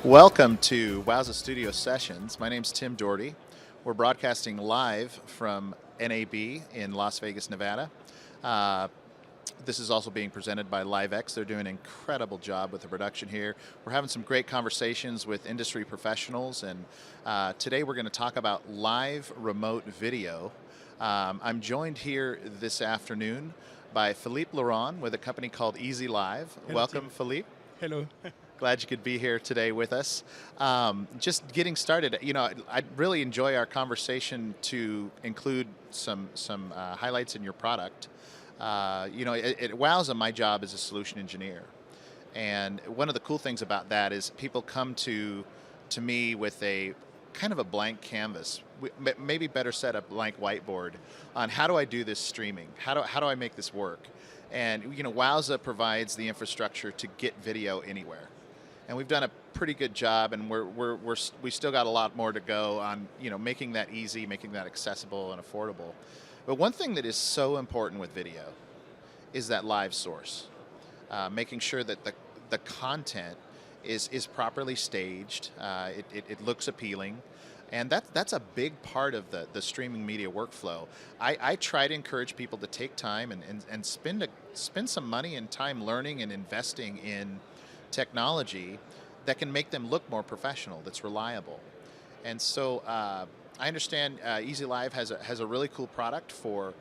Welcome to Wowza Studio Sessions. My name's Tim Dougherty. We're broadcasting live from NAB in Las Vegas, Nevada. This is also being presented by LiveX. They're doing an incredible job with the production here. We're having some great conversations with industry professionals, and today we're going to talk about live remote video. I'm joined here this afternoon by Philip Laurent with a company called Easy Live. Hello, Welcome, Tim. Philippe. Hello. Glad you could be here today with us. Just getting started, I'd really enjoy our conversation to include some highlights in your product. At Wowza, my job is a solution engineer. And one of the cool things about that is people come to me with a kind of a blank canvas, maybe better said, a blank whiteboard on how do I do this streaming? How do I make this work? And Wowza provides the infrastructure to get video anywhere. And we've done a pretty good job, and we still got a lot more to go on, making that easy, making that accessible and affordable. But one thing that is so important with video is that live source, making sure that the content is properly staged, it looks appealing, and that's a big part of the streaming media workflow. I try to encourage people to take time and spend some money and time learning and investing in technology that can make them look more professional, that's reliable. And so I understand Easy Live has a really cool product for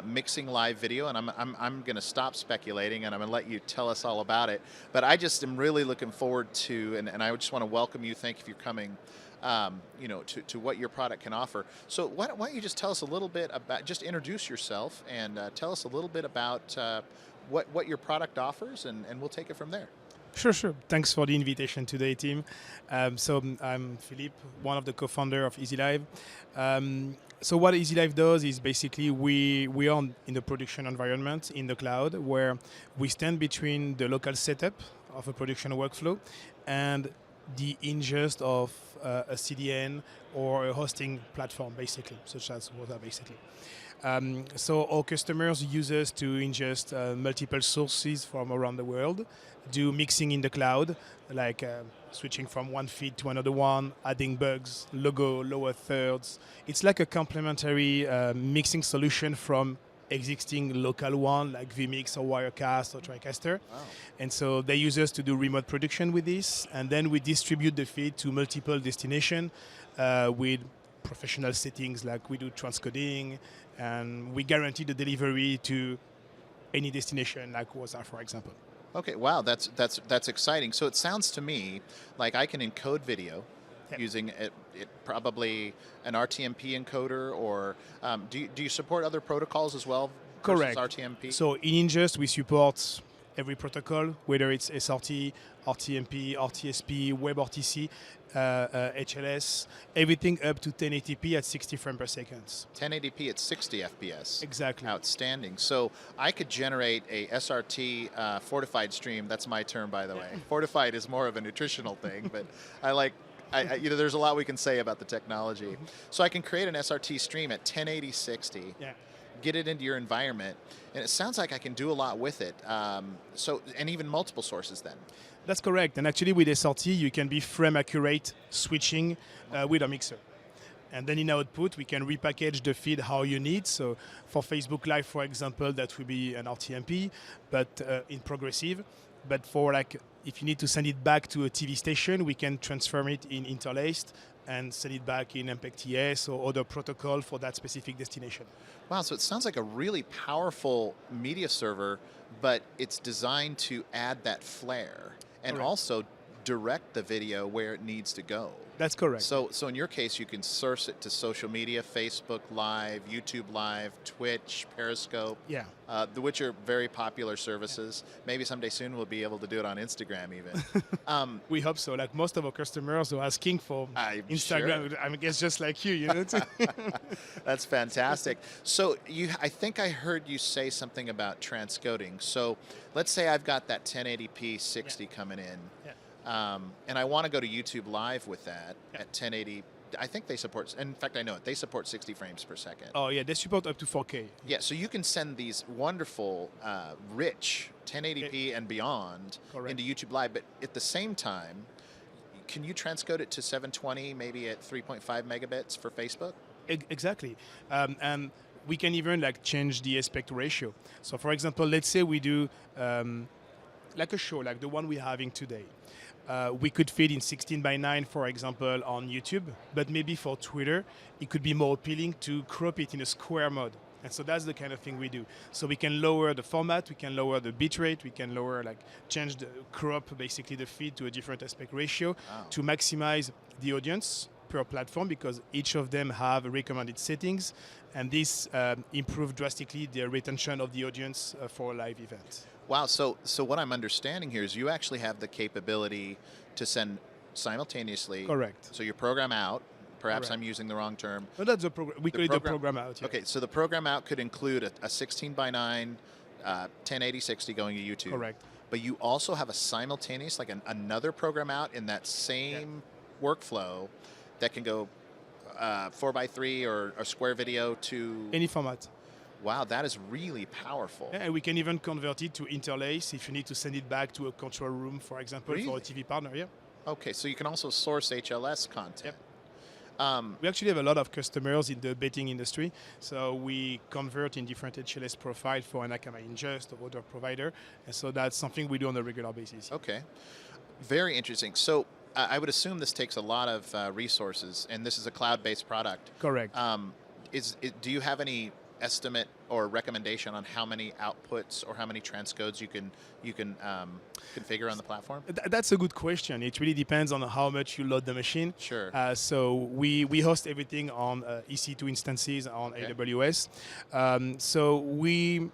mixing live video, and I'm going to stop speculating and I'm going to let you tell us all about it. But I just am really looking forward to, and I just want to welcome you. Thank you for coming. To what your product can offer. So why don't you just tell us a little bit about, just introduce yourself and tell us a little bit about what your product offers, and we'll take it from there. Sure. Thanks for the invitation today, Tim. So I'm Philip, one of the co-founder of Easy Live. So what Easy Live does is basically we are in the production environment in the cloud, where we stand between the local setup of a production workflow and the ingest of a CDN or a hosting platform, basically, such as Wowza, basically. So our customers use us to ingest multiple sources from around the world, do mixing in the cloud, like switching from one feed to another one, adding bugs, logo, lower thirds. It's like a complementary mixing solution from existing local one like vMix or Wirecast or TriCaster. Wow. And so they use us to do remote production with this, and then we distribute the feed to multiple destinations with professional settings, like we do transcoding, and we guarantee the delivery to any destination, like Wowza, for example. Okay, wow, that's exciting. So it sounds to me like I can encode video using it probably an RTMP encoder, or do you support other protocols as well? Correct. RTMP? So in ingest, we support every protocol, whether it's SRT, RTMP, RTSP, WebRTC, HLS, everything up to 1080p at 60 frames per second. 1080p at 60 FPS. Exactly. Outstanding. So I could generate a SRT fortified stream. That's my term, by the way. Fortified is more of a nutritional thing, but there's a lot we can say about the technology. So I can create an SRT stream at 1080 60. Yeah. Get it into your environment, and it sounds like I can do a lot with it. And even multiple sources then. That's correct. And actually with SRT, you can be frame accurate switching with a mixer. And then in output, we can repackage the feed how you need. So for Facebook Live, for example, that will be an RTMP, but in progressive. But for if you need to send it back to a TV station, we can transform it in interlaced and send it back in MPEG-TS or other protocol for that specific destination. Wow, so it sounds like a really powerful media server, but it's designed to add that flair and Correct. Also direct the video where it needs to go. That's correct. So in your case, you can source it to social media, Facebook Live, YouTube Live, Twitch, Periscope, Yeah. which are very popular services. Yeah. Maybe someday soon we'll be able to do it on Instagram even. We hope so. Like most of our customers are asking for Instagram. Sure. I guess just like you know. That's fantastic. So I think I heard you say something about transcoding. So let's say I've got that 1080p 60 coming in. Yeah. And I want to go to YouTube Live with that at 1080. I think they support, in fact, I know it. They support 60 frames per second. Oh, yeah, they support up to 4K. Yeah, so you can send these wonderful, rich 1080p and beyond Correct. into YouTube Live, but at the same time, can you transcode it to 720, maybe at 3.5 megabits for Facebook? Exactly. And we can even like change the aspect ratio. So for example, let's say we do like a show like the one we're having today. We could fit in 16 by 9, for example, on YouTube, but maybe for Twitter, it could be more appealing to crop it in a square mode. And so that's the kind of thing we do. So we can lower the format, we can lower the bitrate, we can lower, like, change the crop, basically the feed to a different aspect ratio to maximize the audience per platform, because each of them have recommended settings, and this improves drastically the retention of the audience for a live event. Wow, so what I'm understanding here is you actually have the capability to send simultaneously. Correct. So your program out, perhaps Correct. I'm using the wrong term. No, that's the program. We call it the program out. Yeah. Okay, so the program out could include a 16 by 9, 1080/60 going to YouTube. Correct. But you also have a simultaneous, like another program out in that same workflow that can go 4:3 or a square video to Any format. Wow, that is really powerful. Yeah, and we can even convert it to interlace if you need to send it back to a control room, for example, for a Really? TV partner. Yeah. Okay, so you can also source HLS content. We actually have a lot of customers in the betting industry, so we convert in different HLS profile for an Akamai Ingest or other provider, and so that's something we do on a regular basis. Okay, very interesting. So I would assume this takes a lot of resources, and this is a cloud-based product. Correct. Do you have any estimate or recommendation on how many outputs or how many transcodes you can configure on the platform? That's a good question. It really depends on how much you load the machine. Sure. So we host everything on EC2 instances on AWS. So we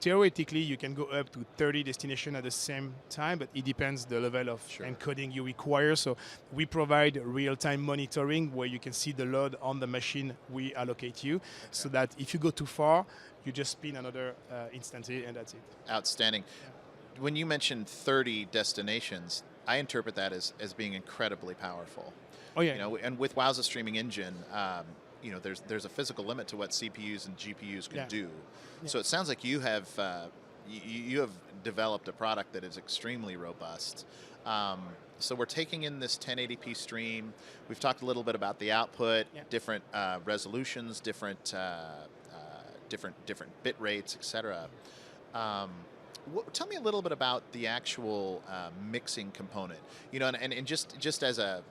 theoretically you can go up to 30 destinations at the same time, but it depends the level of encoding you require. So we provide real-time monitoring where you can see the load on the machine we allocate you, so that if you go too far, you just spin another instance and that's it. Outstanding. Yeah. When you mentioned 30 destinations, I interpret that as being incredibly powerful. Oh yeah. You know, and with Wowza Streaming Engine, you know, there's a physical limit to what CPUs and GPUs can do. Yeah. So it sounds like you have you have developed a product that is extremely robust. So we're taking in this 1080p stream. We've talked a little bit about the output, different resolutions, different bit rates, etc. Tell me a little bit about the actual mixing component. You know, and just as a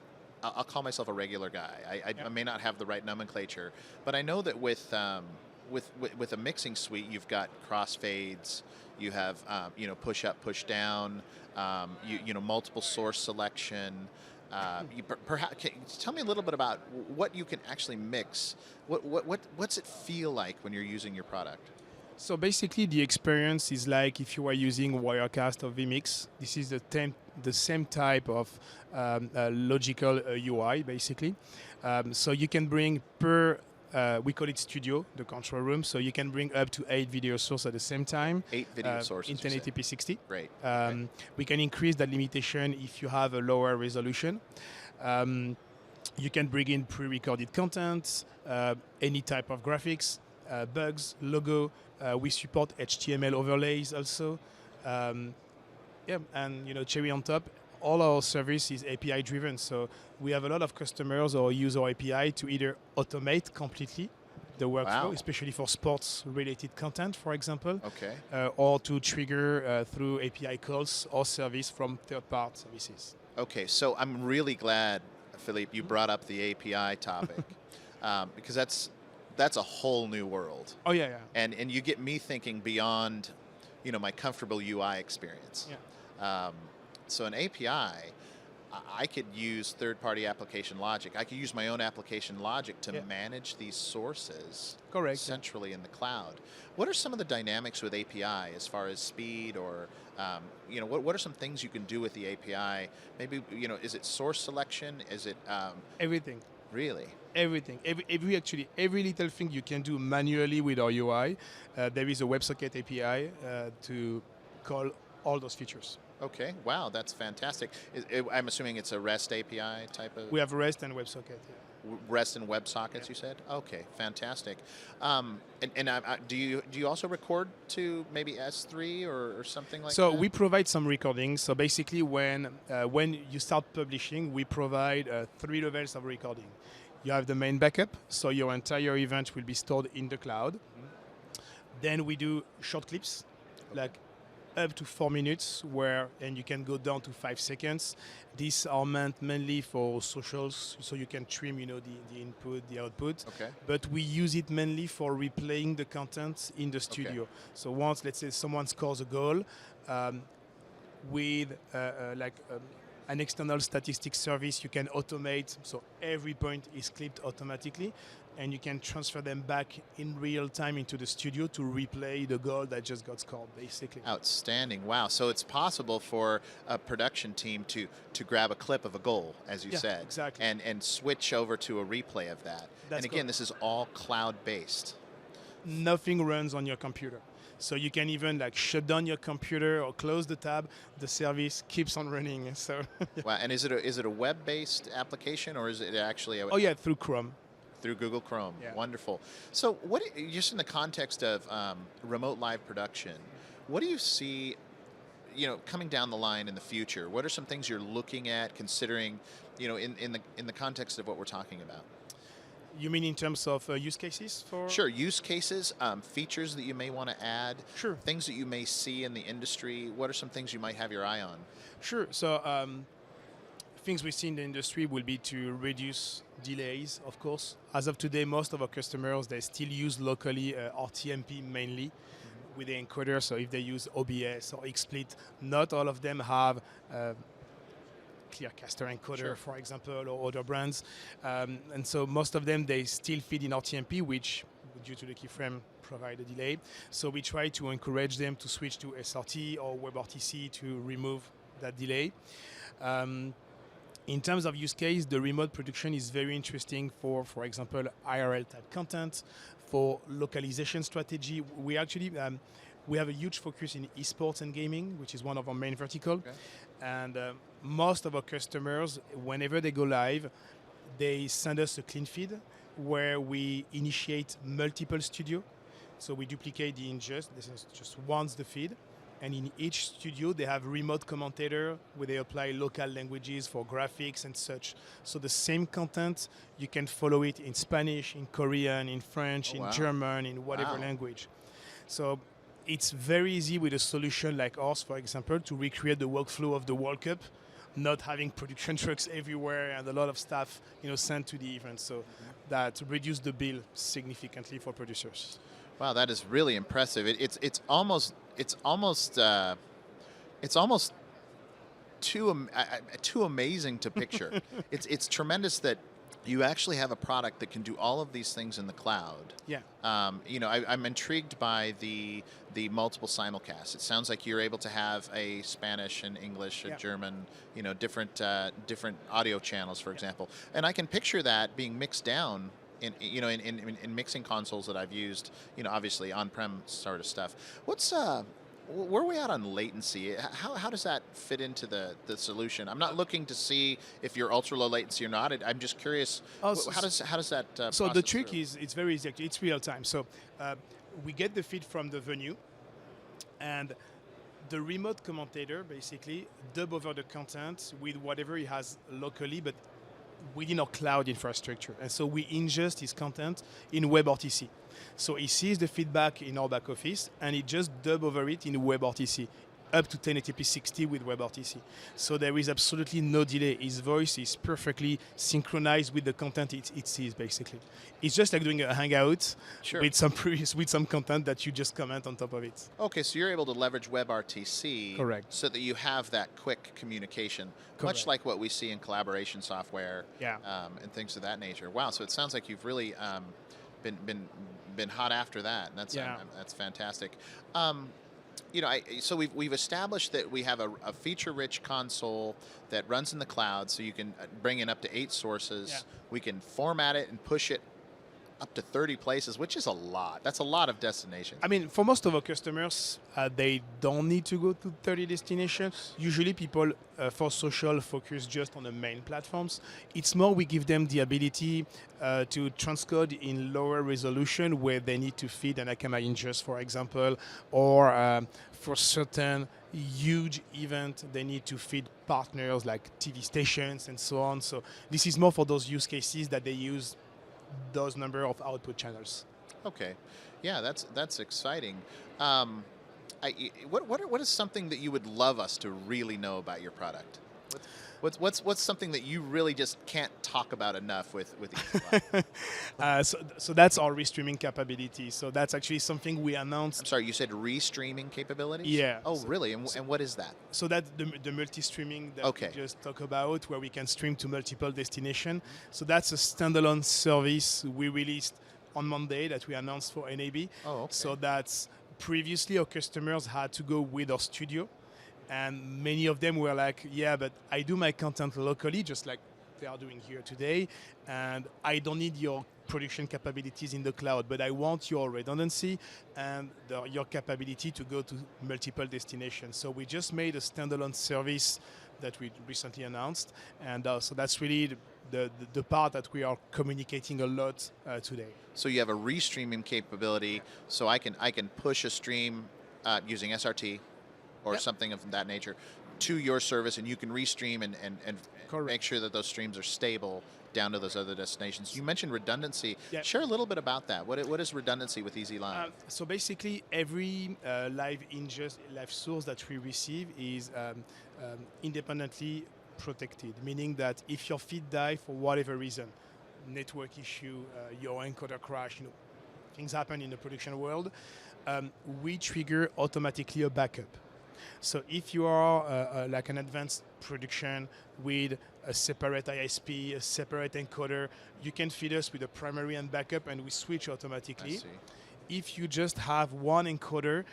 I'll call myself a regular guy. I may not have the right nomenclature, but I know that with a mixing suite, you've got crossfades, you have you know, push up, push down, you know, multiple source selection. Perhaps tell me a little bit about what you can actually mix. What's it feel like when you're using your product? So basically, the experience is like if you were using Wirecast or vMix. This is the same type of logical UI, basically. So you can bring we call it Studio, the control room. So you can bring up to 8 video sources at the same time. 8 video sources. In 1080p 60. Great. We can increase that limitation if you have a lower resolution. You can bring in pre-recorded content, any type of graphics, bugs, logo. We support HTML overlays also. And you know, cherry on top, all our service is API driven. So we have a lot of customers or use our API to either automate completely the workflow, especially for sports related content, for example, or to trigger through API calls or service from third-party services. Okay, so I'm really glad, Philippe, you brought up the API topic because that's a whole new world. Oh yeah. And you get me thinking beyond, you know, my comfortable UI experience. Yeah. So an API, I could use third-party application logic. I could use my own application logic to manage these sources centrally in the cloud. What are some of the dynamics with API as far as speed or, you know, what are some things you can do with the API? Maybe, you know, is it source selection? Is it... Everything. Really? Everything. Every little thing you can do manually with our UI. There is a WebSocket API to call all those features. Okay. Wow, that's fantastic. I'm assuming it's a REST API type of... We have REST and WebSocket. Yeah. rest in WebSockets. You said, okay, fantastic. Do you also record to maybe S3 or something like So that? we provide some recordings. So basically, when you start publishing, we provide 3 levels of recording. You have the main backup, so your entire event will be stored in the cloud. Then we do short clips, like up to 4 minutes, and you can go down to 5 seconds. These are meant mainly for socials, so you can trim, the input, the output. Okay. But we use it mainly for replaying the content in the studio. Okay. So once, let's say, someone scores a goal, with an external statistics service, you can automate, so every point is clipped automatically, and you can transfer them back in real time into the studio to replay the goal that just got scored, basically. Outstanding. Wow. So it's possible for a production team to grab a clip of a goal, as you said, exactly. and switch over to a replay of that. That's and again, correct. this is all cloud-based. Nothing runs on your computer. So you can even shut down your computer or close the tab. The service keeps on running. So Wow. And is it a web-based application, or is it actually through Chrome. through Google Chrome? Yeah. Wonderful. So just in the context of remote live production, what do you see, coming down the line in the future? What are some things you're looking at, considering, in the context of what we're talking about? You mean in terms of use cases for? Sure, use cases, features that you may want to add, Sure. things that you may see in the industry. What are some things you might have your eye on? Sure. So things we see in the industry will be to reduce delays, of course. As of today, most of our customers, they still use locally RTMP mainly with the encoder. So if they use OBS or XSplit, not all of them have Clearcaster encoder, Sure. for example, or other brands. And so most of them, they still feed in RTMP, which, due to the keyframe, provide a delay. So we try to encourage them to switch to SRT or WebRTC to remove that delay. In terms of use case, the remote production is very interesting for example, IRL type content, for localization strategy. We actually we have a huge focus in esports and gaming, which is one of our main vertical. Okay. And most of our customers, whenever they go live, they send us a clean feed where we initiate multiple studios. So we duplicate the ingest. This is just once the feed. And in each studio, they have remote commentator where they apply local languages for graphics and such. So the same content, you can follow it in Spanish, in Korean, in French, in German, in whatever language. So it's very easy with a solution like ours, for example, to recreate the workflow of the World Cup, not having production trucks everywhere and a lot of stuff, sent to the event. So that reduced the bill significantly for producers. Wow, that is really impressive. It's almost too amazing to picture. It's tremendous that you actually have a product that can do all of these things in the cloud. Yeah. I'm intrigued by the multiple simulcasts. It sounds like you're able to have a Spanish and English, a German, different audio channels, for example. And I can picture that being mixed down in mixing consoles that I've used, obviously on-prem sort of stuff. Where are we at on latency? How does that fit into the solution? I'm not looking to see if you're ultra low latency or not. I'm just curious. How does that? So the trick is it's very easy. It's real time. So we get the feed from the venue, and the remote commentator basically dub over the content with whatever he has locally, but within our cloud infrastructure. And so we ingest his content in WebRTC. So he sees the feedback in our back office and he just dub over it in WebRTC, up to 1080p 60 with WebRTC. So there is absolutely no delay. His voice is perfectly synchronized with the content it sees, basically. It's just like doing a hangout with some content that you just comment on top of it. Okay, so you're able to leverage WebRTC, correct, so that you have that quick communication, correct, much like what we see in collaboration software, and things of that nature. Wow, so it sounds like you've really been hot after that, and that's fantastic. So we've established that we have a feature-rich console that runs in the cloud, so you can bring in up to 8 sources. We can format it and push it up to 30 places, which is a lot. That's a lot of destinations. I mean, for most of our customers, they don't need to go to 30 destinations. Usually people for social focus just on the main platforms. It's more we give them the ability to transcode in lower resolution where they need to feed an Akamai ingest, for example, or for certain huge event, they need to feed partners like TV stations and so on. So this is more for those use cases that they use those number of output channels. Okay, yeah, that's exciting. What is something that you would love us to really know about your product? What's something that you really just can't talk about enough with EasyLive? So that's our restreaming capability. So that's actually something we announced. I'm sorry, you said restreaming capabilities? Yeah. Oh, really? And what is that? So that's the multi-streaming that we just talked about, where we can stream to multiple destinations. So that's a standalone service we released on Monday that we announced for NAB. Oh, okay. So that's previously our customers had to go with our studio. And many of them were like, yeah, but I do my content locally, just like they are doing here today. And I don't need your production capabilities in the cloud, but I want your redundancy and your capability to go to multiple destinations. So we just made a standalone service that we recently announced. And so that's really the part that we are communicating a lot today. So you have a restreaming capability, so I can push a stream using SRT or something of that nature to your service, and you can restream and make sure that those streams are stable down to those other destinations. You mentioned redundancy. Yeah. Share a little bit about that. What is redundancy with EasyLive? So basically, every live source that we receive is independently protected, meaning that if your feed die for whatever reason, network issue, your encoder crash, things happen in the production world, we trigger automatically a backup. So if you are like an advanced production with a separate ISP, a separate encoder, you can feed us with a primary and backup, and we switch automatically. I see. If you just have one encoder,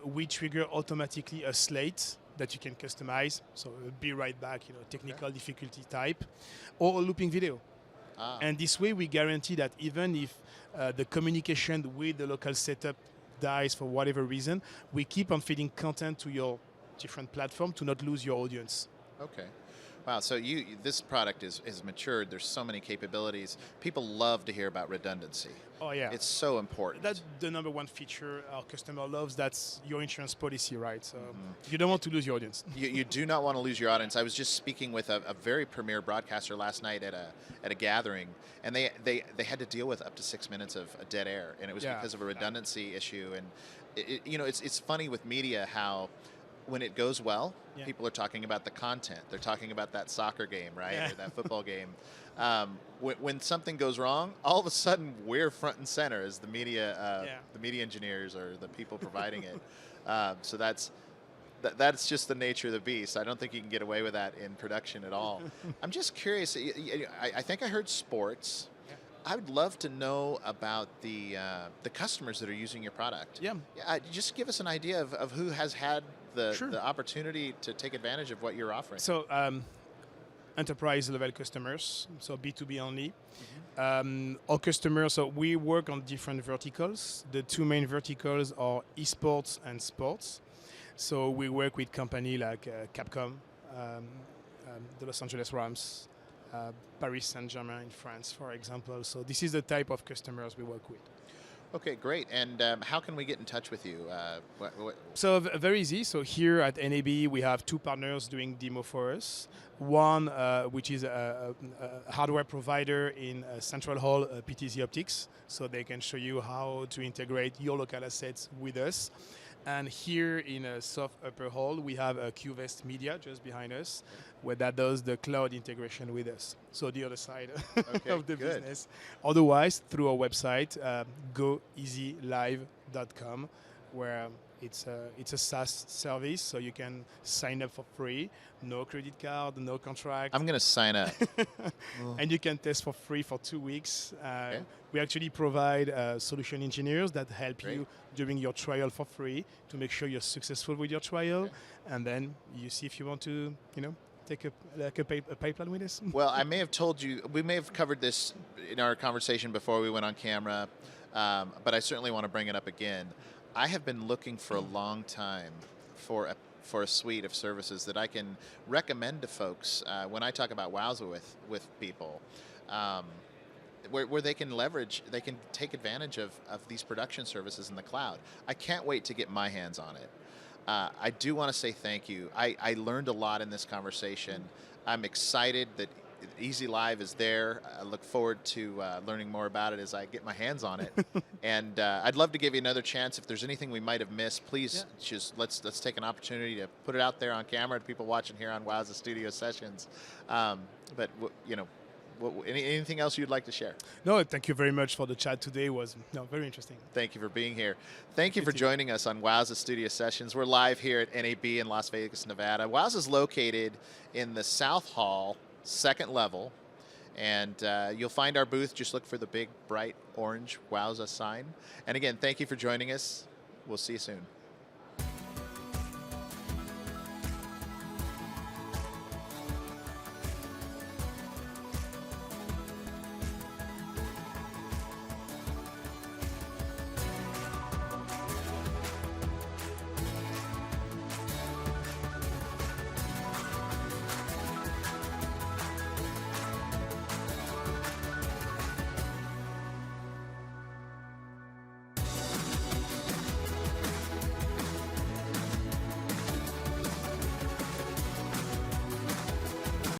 we trigger automatically a slate that you can customize. So be right back, technical difficulty type, or a looping video. And this way we guarantee that even if the communication with the local setup dies for whatever reason, we keep on feeding content to your different platform to not lose your audience. Okay. Wow, so this product is matured. There's so many capabilities. People love to hear about redundancy. Oh yeah. It's so important. That's the number one feature our customer loves. That's your insurance policy, right? So you don't want to lose your audience. You do not want to lose your audience. I was just speaking with a very premier broadcaster last night at a gathering, and they had to deal with up to 6 minutes of dead air, and it was because of a redundancy issue. And it's funny with media how when it goes well, people are talking about the content. They're talking about that soccer game, right, or that football game. When something goes wrong, all of a sudden we're front and center as the media engineers or the people providing it. So that's just the nature of the beast. I don't think you can get away with that in production at all. I'm just curious. I think I heard sports. I would love to know about the customers that are using your product. Yeah. Just give us an idea of who has had the opportunity to take advantage of what you're offering. So enterprise level customers, so B2B only. Our customers, so we work on different verticals. The two main verticals are esports and sports. So we work with companies like Capcom, the Los Angeles Rams, Paris Saint-Germain in France, for example. So this is the type of customers we work with. Okay, great. And how can we get in touch with you? So very easy. So here at NAB, we have two partners doing demo for us. One, which is a hardware provider in Central Hall, PTZ Optics. So they can show you how to integrate your local assets with us. And here in a soft upper hall, we have a QVest Media just behind us, where that does the cloud integration with us. So the other side of the business. Otherwise, through our website, goeasylive.com, where it's a SaaS service, so you can sign up for free, no credit card, no contract. I'm going to sign up. And you can test for free for 2 weeks. We actually provide solution engineers that help you during your trial for free to make sure you're successful with your trial. And then you see if you want to, take a pipeline with us? Well, I may have told you, we may have covered this in our conversation before we went on camera, but I certainly want to bring it up again. I have been looking for a long time for a suite of services that I can recommend to folks when I talk about Wowza with people, where they can leverage, they can take advantage of these production services in the cloud. I can't wait to get my hands on it. I do want to say thank you. I learned a lot in this conversation. I'm excited that Easy Live is there. I look forward to learning more about it as I get my hands on it. And I'd love to give you another chance. If there's anything we might have missed, please just let's take an opportunity to put it out there on camera to people watching here on Wowza Studio Sessions. But you know, anything else you'd like to share? No, thank you very much for the chat today. It was very interesting. Thank you for being here. Thank you for joining us on Wowza Studio Sessions. We're live here at NAB in Las Vegas, Nevada. Wowza is located in the South Hall, second level, and you'll find our booth. Just look for the big, bright, orange Wowza sign. And again, thank you for joining us. We'll see you soon.